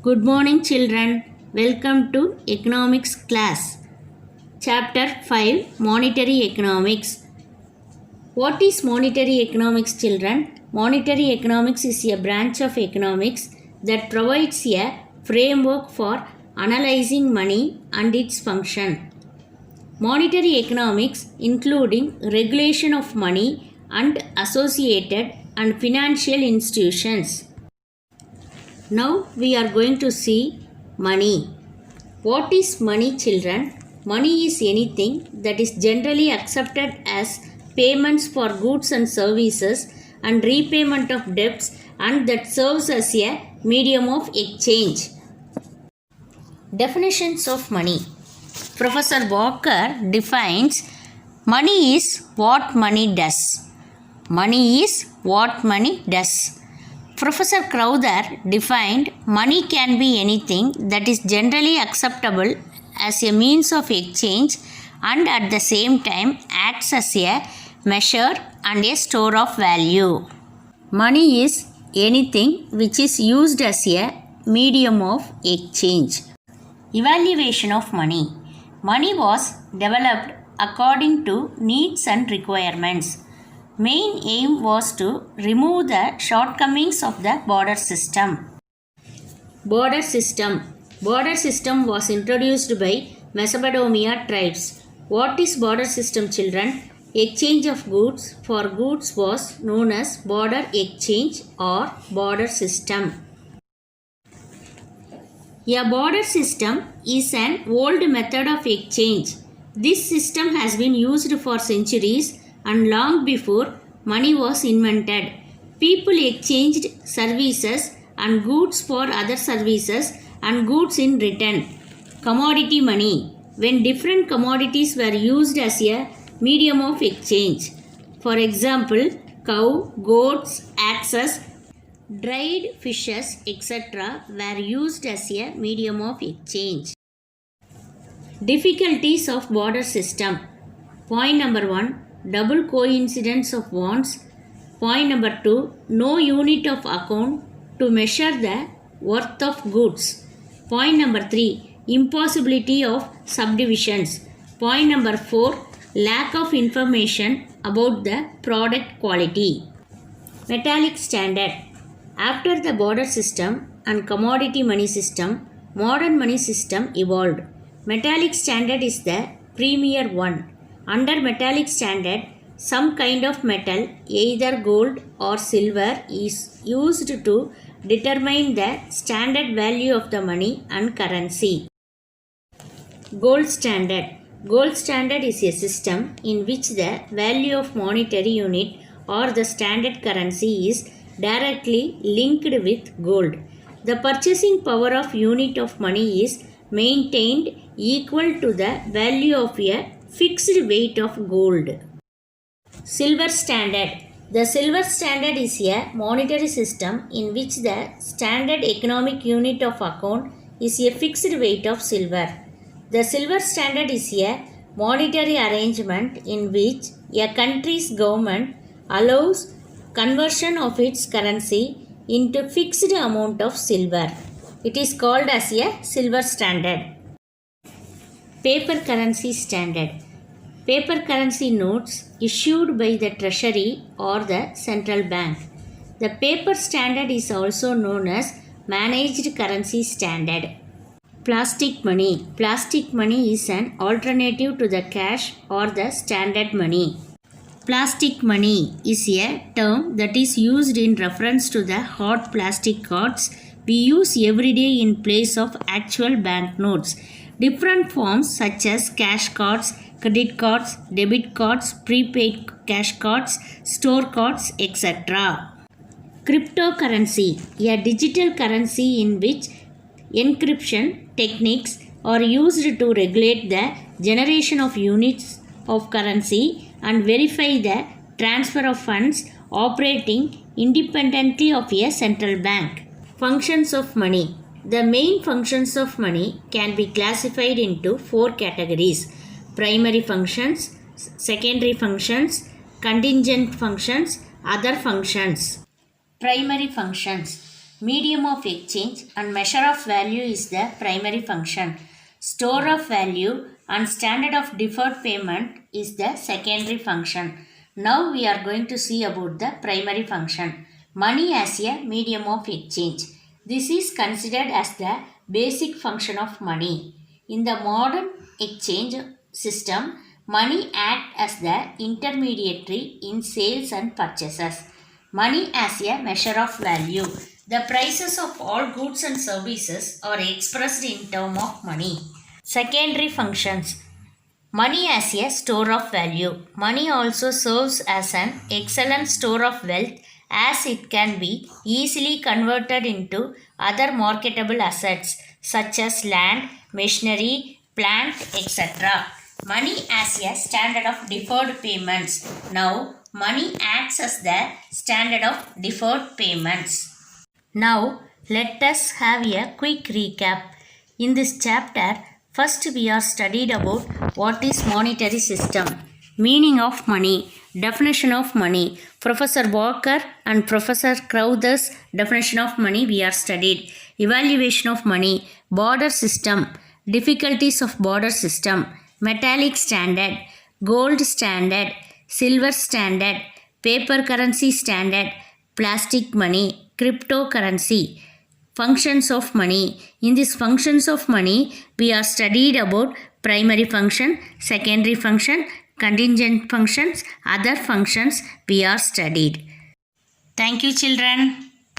Good morning children. Welcome to economics class. Chapter 5 Monetary Economics. What is monetary economics children? Monetary economics is a branch of economics that provides a framework for analyzing money and its function. Monetary economics including regulation of money and associated and financial institutions. Now we are going to see money. What is money children? Money is anything that is generally accepted as payments for goods and services and repayment of debts and that serves as a medium of exchange. Definitions of money. Professor Walker defines money is what money does. Money is what money does. Professor Crowther defined money can be anything that is generally acceptable as a means of exchange and at the same time acts as a measure and a store of value. Money is anything which is used as a medium of exchange. Evaluation of money. Money was developed according to needs and requirements. Main aim was to remove the shortcomings of the border system. Border system was introduced by Mesopotamia tribes. What is border system children? Exchange of goods for goods was known as border exchange or border system. A border system is an old method of exchange. This system has been used for centuries and long before money was invented. People exchanged services and goods for other services and goods in return. Commodity money. When different commodities were used as a medium of exchange. For example, cow, goats, axes, dried fishes, etc. were used as a medium of exchange. Difficulties of border system. Point number 1. Double coincidence of wants. Point number 2. No unit of account to measure the worth of goods. Point number 3. Impossibility of subdivisions. Point number 4. Lack of information about the product quality. Metallic standard. After the border system and commodity money system, modern money system evolved. Metallic standard is the premier one. Under metallic standard, some kind of metal, either gold or silver, is used to determine the standard value of the money and currency. Gold standard. Gold standard is a system in which the value of monetary unit or the standard currency is directly linked with gold. The purchasing power of unit of money is maintained equal to the value of a fixed weight of gold. Silver standard. The silver standard is a monetary system in which the standard economic unit of account is a fixed weight of silver. The silver standard is a monetary arrangement in which a country's government allows conversion of its currency into fixed amount of silver. It is called as a silver standard. Paper currency standard. Paper currency notes issued by the treasury or the central bank. The paper standard is also known as managed currency standard. Plastic money. Plastic money is an alternative to the cash or the standard money. Plastic money is a term that is used in reference to the hard plastic cards we use every day in place of actual banknotes. Different forms such as cash cards, credit cards, debit cards, prepaid cash cards, store cards, etc. Cryptocurrency, a digital currency in which encryption techniques are used to regulate the generation of units of currency and verify the transfer of funds operating independently of a central bank. Functions of money. The main functions of money can be classified into 4 categories: primary functions, secondary functions, contingent functions, other functions. Primary functions. medium of exchange and measure of value is the primary function. Store of value and standard of deferred payment is the secondary function. Now we are going to see about the primary function. Money as a medium of exchange. This is considered as the basic function of money. In the modern exchange system, money acts as the intermediary in sales and purchases. Money as a measure of value. The prices of all goods and services are expressed in terms of money. Secondary functions. Money as a store of value. Money also serves as an excellent store of wealth as it can be easily converted into other marketable assets such as land, machinery, plant, etc. Money as a standard of deferred payments. Now, money acts as the standard of deferred payments. Now, let us have a quick recap. In this chapter, first we are studied about what is monetary system, meaning of money, definition of money. Professor Walker and Professor Crowther's definition of money we are studied. Evaluation of money, border system, difficulties of border system, metallic standard, gold standard, silver standard, paper currency standard, plastic money, cryptocurrency. Functions of money. In these functions of money, we are studied about primary function, secondary function, contingent functions, other functions we are studied. Thank you, children.